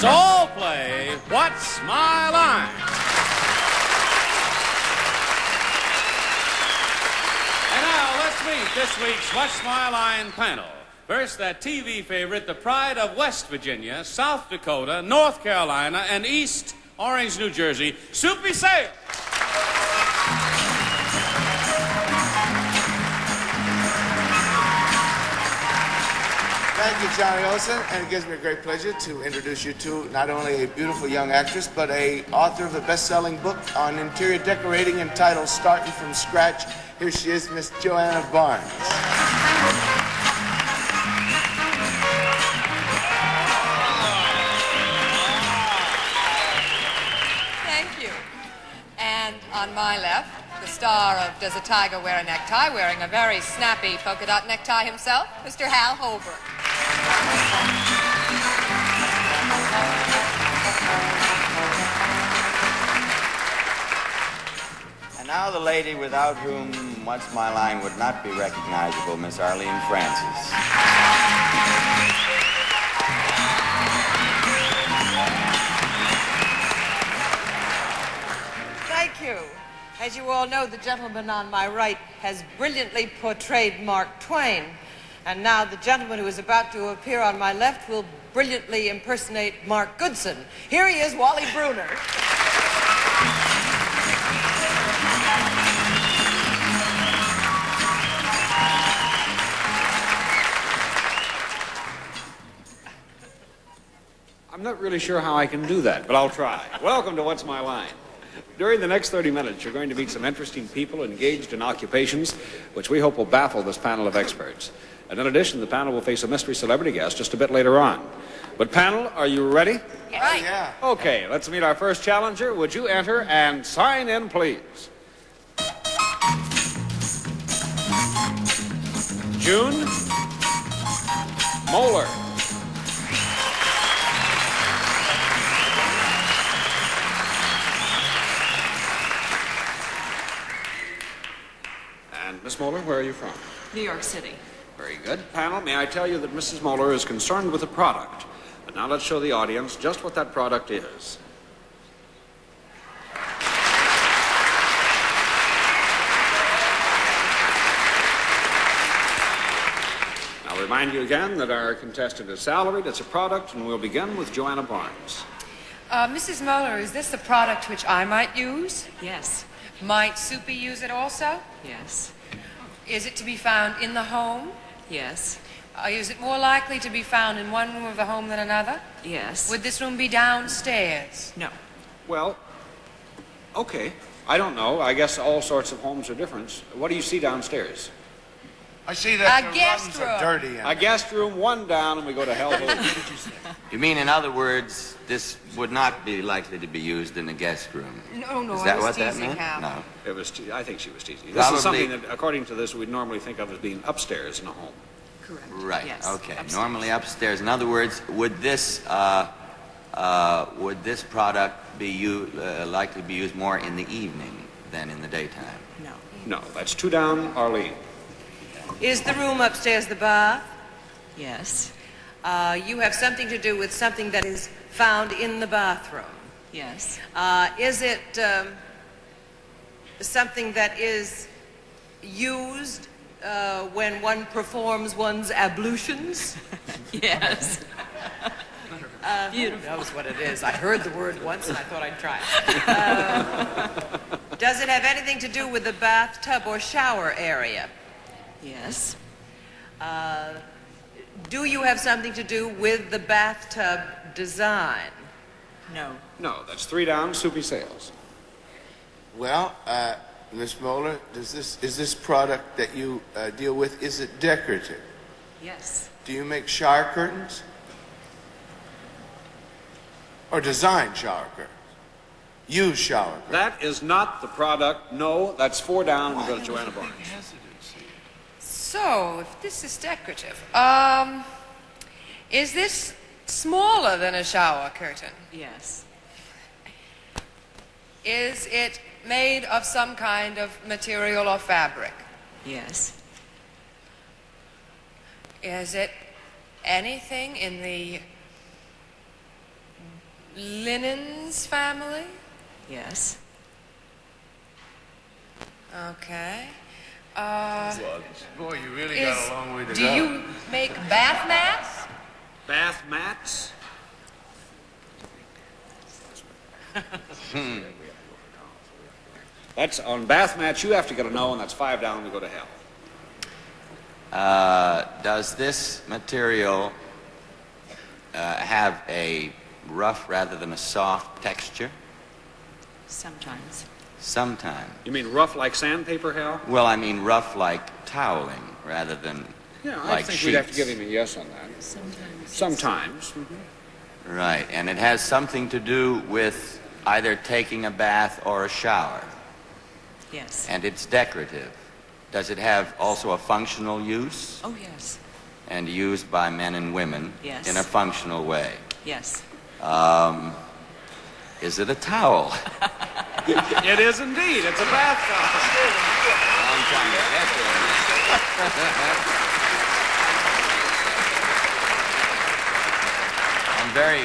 Let's all play What's My Line? And now let's meet this week's What's My Line panel. First, that TV favorite, the pride of West Virginia, South Dakota, North Carolina, and East Orange, New Jersey, Soupy Sales. Thank you, Johnny Olson, and it gives me a great pleasure to introduce you to not only a beautiful young actress, but a author of a best-selling book on interior decorating entitled Starting from Scratch. Here she is, Miss Joanna Barnes. Thank you. And on my left, the star of Does a Tiger Wear a Necktie, wearing a very snappy polka dot necktie himself, Mr. Hal Holbrook. And now the lady without whom What's My Line would not be recognizable, Miss Arlene Francis. Thank you. As you all know, the gentleman on my right has brilliantly portrayed Mark Twain. And now the gentleman who is about to appear on my left will brilliantly impersonate Mark Goodson. Here he is, Wally Bruner. I'm not really sure how I can do that, but I'll try. Welcome to What's My Line? During the next 30 minutes, you're going to meet some interesting people engaged in occupations which we hope will baffle this panel of experts. And in addition, the panel will face a mystery celebrity guest just a bit later on. But panel, are you ready? Right. Yeah. Okay, let's meet our first challenger. Would you enter and sign in, please? June Mohler. And Miss Mohler, where are you from? New York City. Very good. Panel, may I tell you that Mrs. Mohler is concerned with a product. But now let's show the audience just what that product is. I'll remind you again that our contestant is salaried. It's a product, and we'll begin with Joanna Barnes. Mrs. Mohler, is this a product which I might use? Yes. Might Soupy use it also? Yes. Is it to be found in the home? Yes. Is it more likely to be found in one room of the home than another? Yes. Would this room be downstairs? No. Well, okay. I don't know. I guess all sorts of homes are different. What do you see downstairs? I see that A the guest rungs room. are dirty. A guest room, one down, and we go to hell. You mean, in other words, this would not be likely to be used in a guest room? No, Is I that was what that teasing meant? Hal. No. It was. I think she was teasing. This Probably. is something that, according to this, we'd normally think of as being upstairs in a home. Correct. Right. Yes. Okay. Upstairs. Normally upstairs. In other words, would this product be likely to be used more in the evening than in the daytime? No. No, that's two down, Arlene. Is the room upstairs the bath? Yes. You have something to do with something that is found in the bathroom. Yes. Is it something that is used when one performs one's ablutions? Yes. Beautiful. Who knows what it is? I heard the word once and I thought I'd try it. Does it have anything to do with the bathtub or shower area? Yes. Do you have something to do with the bathtub design? No. No, that's three down, Soupy Sales. Well, Miss Mohler, is this product that you deal with, is it decorative? Yes. Do you make shower curtains? Or design shower curtains? Use shower curtains? That is not the product. No, that's four down, and we go to Joanna Barnes. So, if this is decorative, is this smaller than a shower curtain? Yes. Is it made of some kind of material or fabric? Yes. Is it anything in the Linens family? Yes. Okay. Boy, you really got a long way to Do go. you make bath mats? Bath mats? That's on bath mats. You have to get a no, and that's 5 down. We go to hell. Does this material have a rough rather than a soft texture? Sometimes. Sometimes. You mean rough like sandpaper, Hal? Well, I mean rough like toweling rather than Yeah, I like think sheets. we'd have to give him a yes on that. Sometimes. Sometimes. Right, and it has something to do with either taking a bath or a shower, Yes. and it's decorative. Does it have also a functional use Oh, yes. and used by men and women Yes. in a functional way? Yes. Is it a towel? It is indeed. It's a bath towel. Long time to get there.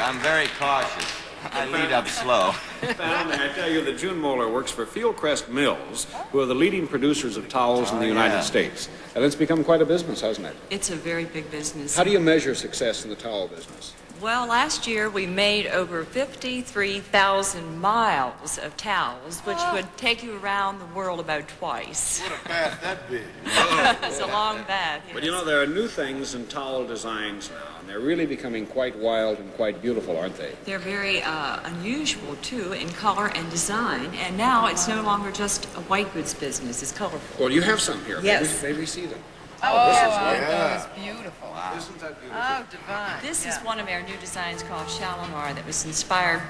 I'm very cautious. I lead up slow. Pal, may I tell you that June Mohler works for Fieldcrest Mills, who are the leading producers of towels in the United States. And it's become quite a business, hasn't it? It's a very big business. How do you measure success in the towel business? Well, last year we made over 53,000 miles of towels, which would take you around the world about twice. What a bath that big. It's a long bath. But you know, there are new things in towel designs now, and they're really becoming quite wild and quite beautiful, aren't they? They're very unusual, too, in color and design. And now it's no longer just a white goods business. It's colorful. Well, you have some here. Yes. Maybe we see them. Oh, Yeah. those beautiful. Isn't that beautiful? Oh, divine. This Yeah. is one of our new designs called Shalimar that was inspired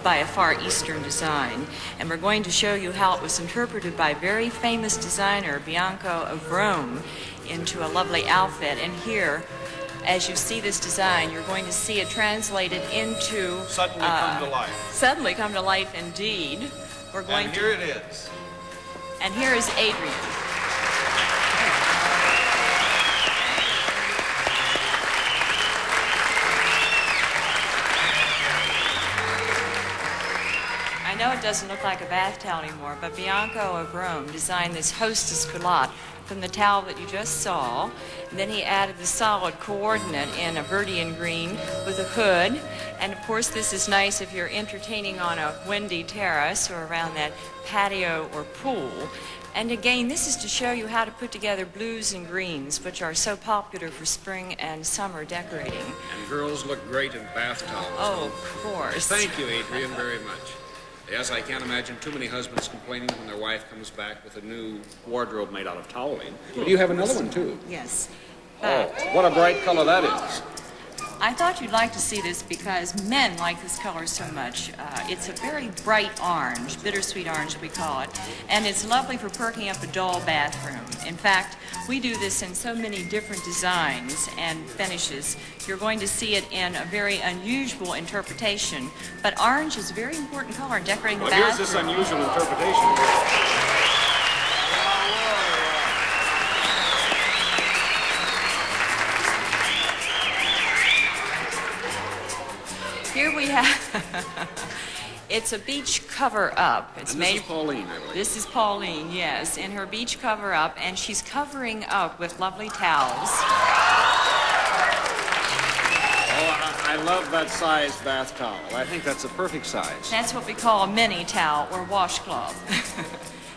by a Far Eastern design. And we're going to show you how it was interpreted by very famous designer Bianco of Rome into a lovely outfit. And here, as you see this design, you're going to see it translated into... Suddenly come to life. Suddenly come to life, indeed. We're going And here it is. And here is Adrian. I know it doesn't look like a bath towel anymore, but Bianco of Rome designed this hostess culotte from the towel that you just saw. And then he added the solid coordinate in a Verdian green with a hood. And of course, this is nice if you're entertaining on a windy terrace or around that patio or pool. And again, this is to show you how to put together blues and greens, which are so popular for spring and summer decorating. And girls look great in bath towels. Oh, of course. Thank you, Adrian, very much. Yes, I can't imagine too many husbands complaining when their wife comes back with a new wardrobe made out of toweling. But you have another one, too. Yes. Oh, what a bright color that is. I thought you'd like to see this because men like this color so much. It's a very bright orange, bittersweet orange we call it, and it's lovely for perking up a dull bathroom. In fact, we do this in so many different designs and finishes. You're going to see it in a very unusual interpretation, but orange is a very important color in decorating the Well, bathroom. here's this unusual interpretation. Here we have, it's a beach cover-up. It's And this is Pauline, I believe. This is Pauline, yes, in her beach cover-up, and she's covering up with lovely towels. Oh, I love that size bath towel. I think that's a perfect size. That's what we call a mini towel or washcloth.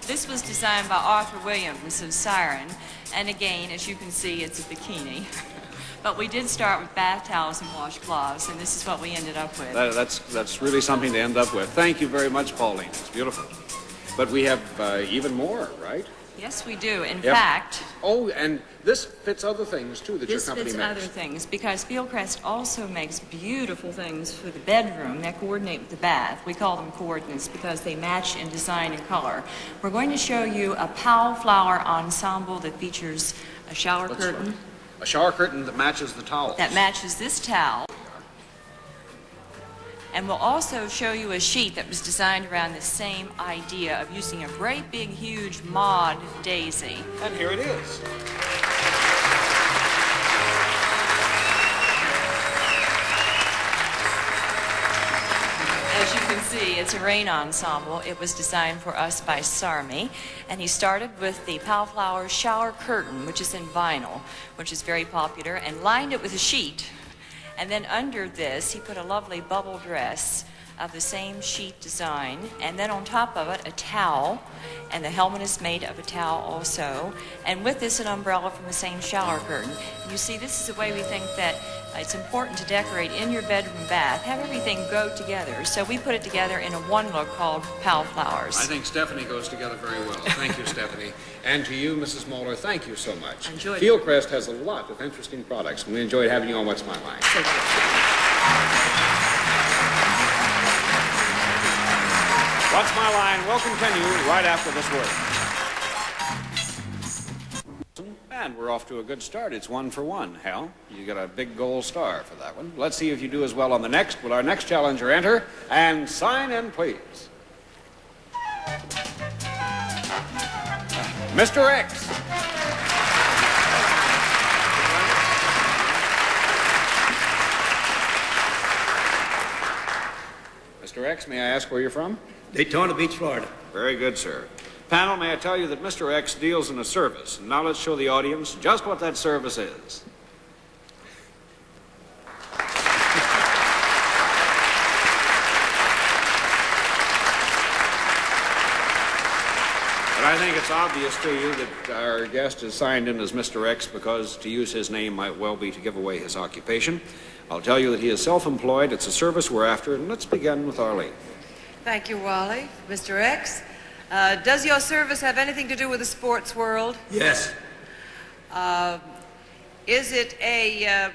This was designed by Arthur Williams of Siren, and again, as you can see, it's a bikini. But we did start with bath towels and washcloths, and this is what we ended up with. That's really something to end up with. Thank you very much, Pauline. It's beautiful. But we have even more, right? Yes, we do. In Yep. fact, Oh, and this fits other things, too, that your this company fits makes. other things because Fieldcrest also makes beautiful things for the bedroom that coordinate with the bath. We call them coordinates because they match in design and color. We're going to show you a Powell flower ensemble that features a shower curtain A shower curtain that matches the towel. that matches this towel. And we'll also show you a sheet that was designed around the same idea of using a great big huge mod daisy. And here it is. As you can see, it's a rain ensemble. It was designed for us by Sarmi, and he started with the Pal Flowers shower curtain, which is in vinyl, which is very popular, and lined it with a sheet. And then under this, he put a lovely bubble dress of the same sheet design, and then on top of it, a towel, and the helmet is made of a towel also, and with this, an umbrella from the same shower curtain. And you see, this is the way we think that it's important to decorate in your bedroom bath, have everything go together. So we put it together in a one look called Pal Flowers. I think Stephanie goes together very well. Thank you, Stephanie. And to you, Mrs. Mohler, thank you so much. Enjoyed Fieldcrest has a lot of interesting products, and we enjoyed having you on What's My Line. Thank you. What's My Line will continue right after this word. And we're off to a good start. It's 1 for 1, Hal. You got a big gold star for that one. Let's see if you do as well on the next. Will our next challenger enter? And sign in, please. Mr. X. Mr. X, may I ask where you're from? Daytona Beach, Florida. Very good, sir. Panel, may I tell you that Mr. X deals in a service. And now let's show the audience just what that service is. But I think it's obvious to you that our guest is signed in as Mr. X because to use his name might well be to give away his occupation. I'll tell you that he is self-employed. It's a service we're after, and let's begin with Arlene. Thank you, Wally. Mr. X, does your service have anything to do with the sports world? Yes. Is it a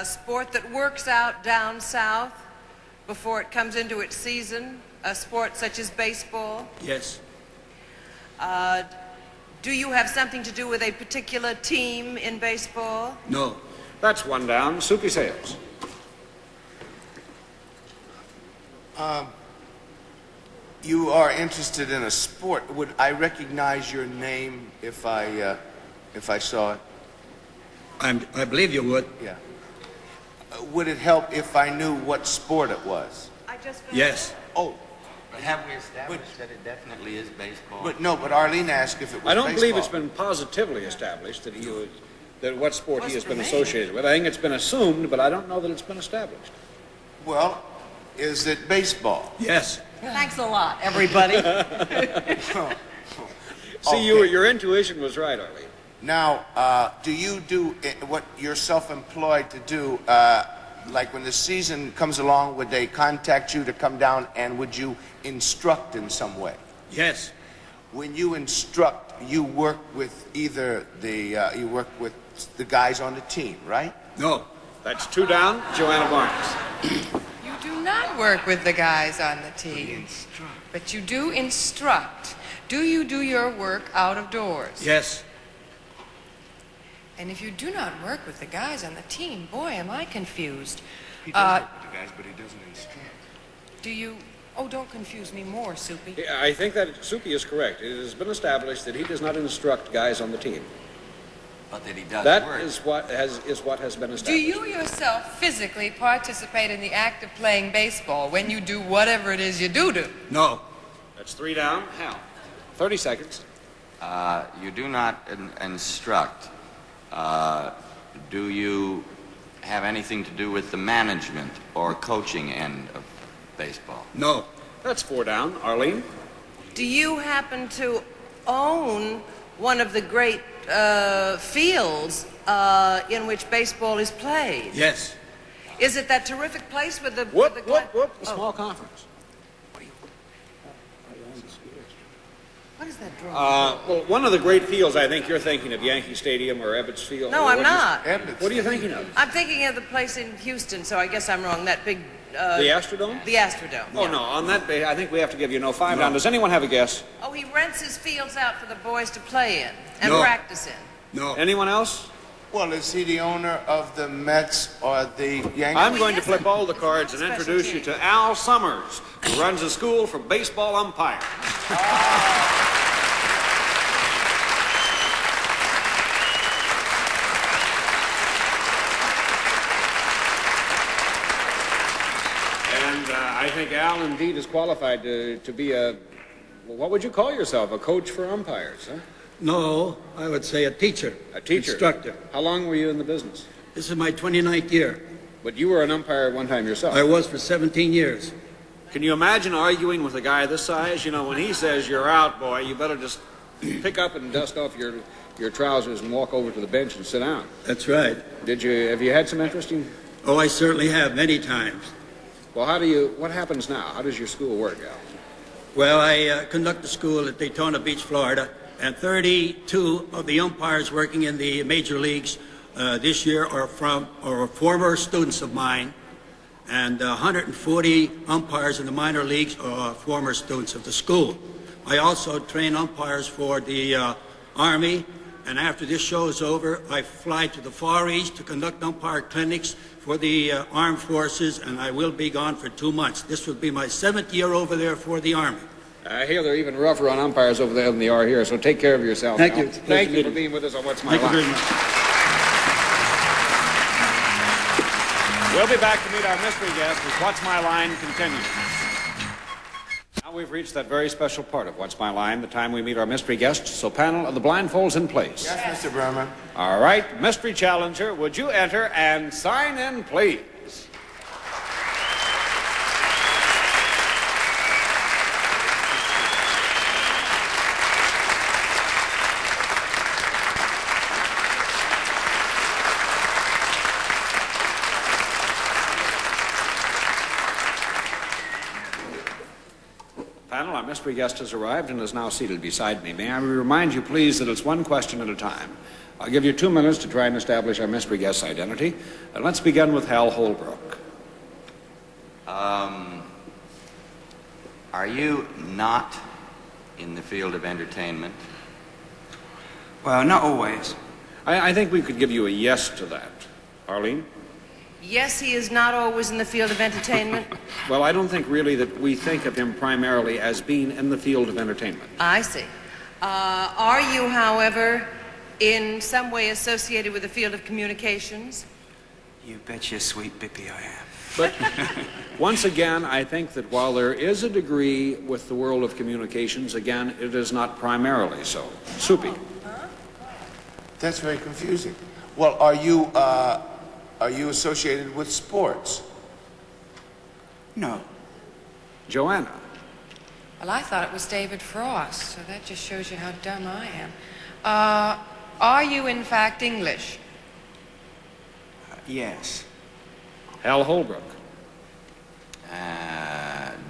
sport that works out down south before it comes into its season? A sport such as baseball? Yes. Do you have something to do with a particular team in baseball? No. That's one down. Soupy Sales. You are interested in a sport. Would I recognize your name if I saw it? I believe you would. Yeah. Would it help if I knew what sport it was? I just Yes. Oh, But have we established that it definitely is baseball? but Arlene asked if it was I don't baseball. believe it's been positively established that that what sport he has been Must associated with. I think it's been assumed, but I don't know that it's been established. Well, is it baseball? Yes. Thanks a lot, everybody. See, your intuition was right, Arlene. Now, do you do what you're self-employed to do? Like when the season comes along, would they contact you to come down and would you instruct in some way? Yes. When you instruct, you work with either you work with the guys on the team, right? No. That's 2 down. Joanna Barnes. You do not work with the guys on the team, but you do instruct. Do you do your work out of doors? Yes. And if you do not work with the guys on the team, boy, am I confused. He does work with the guys, but he doesn't instruct. Do you... Oh, don't confuse me more, Soupy. I think that Soupy is correct. It has been established that he does not instruct guys on the team. But that he does That work. is what has been established. Do you yourself physically participate in the act of playing baseball when you do whatever it is you do? No. That's 3 down. Hal. 30 seconds. You do not instruct. Do you have anything to do with the management or coaching end of baseball? No. That's 4 down. Arlene. Do you happen to own one of the great fields in which baseball is played? Yes. Is it that terrific place with the... Whoop, with the whoop, whoop. A small conference. What is that drawing? Well, one of the great fields, I think you're thinking of Yankee Stadium or Ebbets Field. No, or I'm what do you- not. What are you thinking of? I'm thinking of the place in Houston, so I guess I'm wrong. That big... The Astrodome? The Astrodome. Oh, yeah. no. On that day, I think we have to give you 5 down. Does anyone have a guess? Oh, he rents his fields out for the boys to play in and No. practice in. No. Anyone else? Well, is he the owner of the Mets or the Yankees? I'm going to flip all the cards and introduce you to Al Summers, who runs a school for baseball umpires. And I think Al indeed is qualified to be a, well, what would you call yourself, a coach for umpires, huh? No, I would say a teacher. A teacher? Instructor. How long were you in the business? This is my 29th year. But you were an umpire at one time yourself. I was for 17 years. Can you imagine arguing with a guy this size? You know, when he says you're out, boy, you better just pick up and dust off your trousers and walk over to the bench and sit down. That's right. Have you had some interesting? Oh, I certainly have, many times. Well, what happens now? How does your school work, Al? Well, I conduct a school at Daytona Beach, Florida, and 32 of the umpires working in the major leagues this year are former students of mine, and 140 umpires in the minor leagues are former students of the school. I also train umpires for the Army, and after this show is over, I fly to the Far East to conduct umpire clinics for the Armed Forces, and I will be gone for 2 months. This will be my 7th year over there for the Army. I hear they're even rougher on umpires over there than they are here, so take care of yourself. Thank Al. you. Thank you for being with us on What's My Line. Thank you very much. We'll be back to meet our mystery guest as What's My Line continues. Now we've reached that very special part of What's My Line, the time we meet our mystery guest. So, panel, are the blindfolds in place? Yes, Mr. Bruner. All right, mystery challenger, would you enter and sign in, please? Panel, our mystery guest has arrived and is now seated beside me. May I remind you, please, that it's one question at a time. I'll give you 2 minutes to try and establish our mystery guest's identity. And let's begin with Hal Holbrook. Are you not in the field of entertainment? Well, not always. I think we could give you a yes to that. Arlene? Yes, he is not always in the field of entertainment. Well, I don't think really that we think of him primarily as being in the field of entertainment. I see. Are you, however, in some way associated with the field of communications? You bet your sweet bippy I am. But once again, I think that while there is a degree with the world of communications, again, it is not primarily so. Soupy. That's very confusing. Well, are you associated with sports? No. Joanna. Well, I thought it was David Frost, so that just shows you how dumb I am. Are you, in fact, English? Yes. Hal Holbrook.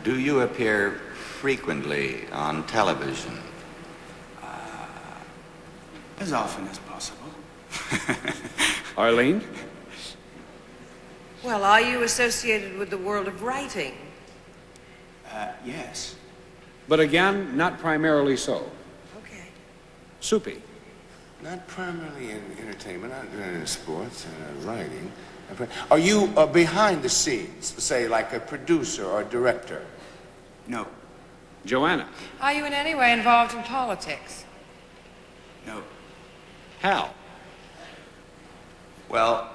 Do you appear frequently on television? As often as possible. Arlene. Well, are you associated with the world of writing? Yes. But again, not primarily so. Okay. Soupy. Not primarily in entertainment, not in sports and writing. Are you behind the scenes, say like a producer or a director? No. Joanna. Are you in any way involved in politics? No. Hal. Well,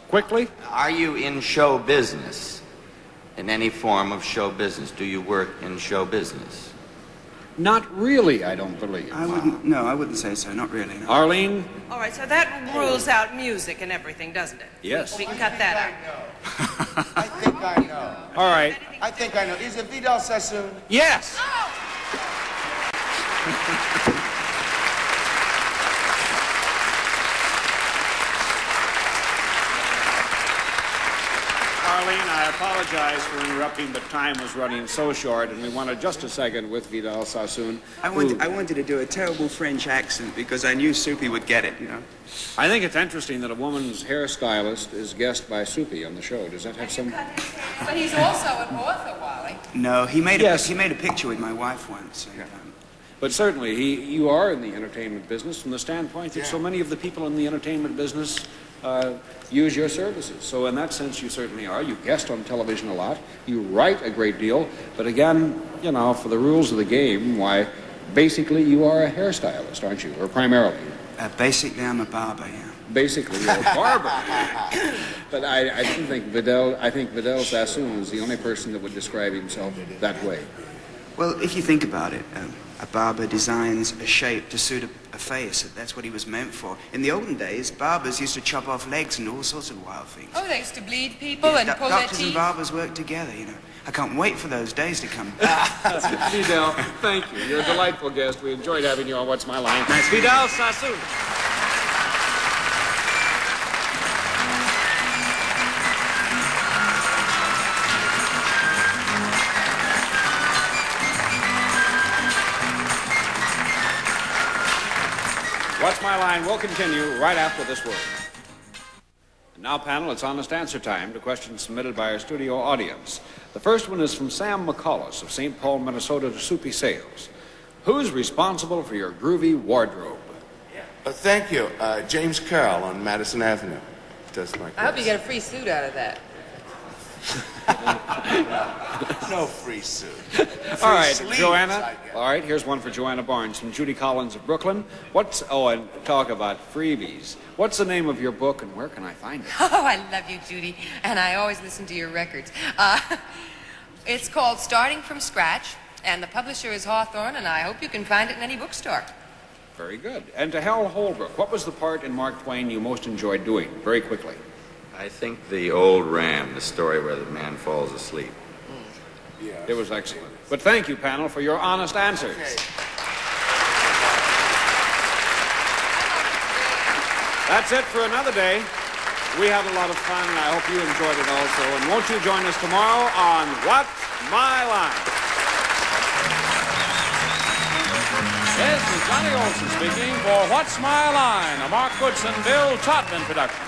Quickly. are you in show business? In any form of show business? Do you work in show business? Not really, I don't believe. I wouldn't say so. Not really, no. Arlene. All right, so that rules out music and everything, doesn't it? Yes. We can cut that out. I think I know. All right. I think I know. Is it Vidal Sassoon? Yes. Arlene, I apologize for interrupting, but time was running so short, and we wanted just a second with Vidal Sassoon. I wanted to do a terrible French accent because I knew Soupy would get it, you know. I think it's interesting that a woman's hairstylist is guessed by Soupy on the show. Does that have some... But he's also an author, Wally. No, he made Yes. a picture with my wife once. And, But certainly, you are in the entertainment business from the standpoint that so many of the people in the entertainment business use your services. So in that sense, you certainly are. You guest on television a lot. You write a great deal. But again, you know, for the rules of the game, why, basically you are a hairstylist, aren't you? Or primarily? basically, I'm a barber, yeah. Basically, you're a barber. But I do think Vidal Sassoon is the only person that would describe himself that way. Well, if you think about it, a barber designs a shape to suit a face. That's what he was meant for. In the olden days, barbers used to chop off legs and all sorts of wild things. Oh, they used to bleed people and pull their Doctors and teeth. barbers worked together, you know. I can't wait for those days to come back. Vidal, thank you. You're a delightful guest. We enjoyed having you on What's My Line. That's Vidal Sassoon. What's My Line will continue right after this word. And now, panel, it's honest answer time to questions submitted by our studio audience. The first one is from Sam McCullis of St. Paul, Minnesota, to Soupy Sales. Who's responsible for your groovy wardrobe? Thank you. James Carroll on Madison Avenue. Does my I hope you get a free suit out of that. No free suit. All right, sleeves, Joanna. All right, here's one for Joanna Barnes from Judy Collins of Brooklyn. And talk about freebies. What's the name of your book and where can I find it? Oh, I love you, Judy, and I always listen to your records. It's called Starting from Scratch, and the publisher is Hawthorne, and I hope you can find it in any bookstore. Very good. And to Hal Holbrook, what was the part in Mark Twain you most enjoyed doing? Very quickly. I think the old ram, the story where the man falls asleep. Yeah. It was excellent. But thank you, panel, for your honest answers. Okay. That's it for another day. We had a lot of fun, and I hope you enjoyed it also. And won't you join us tomorrow on What's My Line? This is Johnny Olson speaking for What's My Line, a Mark Goodson, Bill Todman production.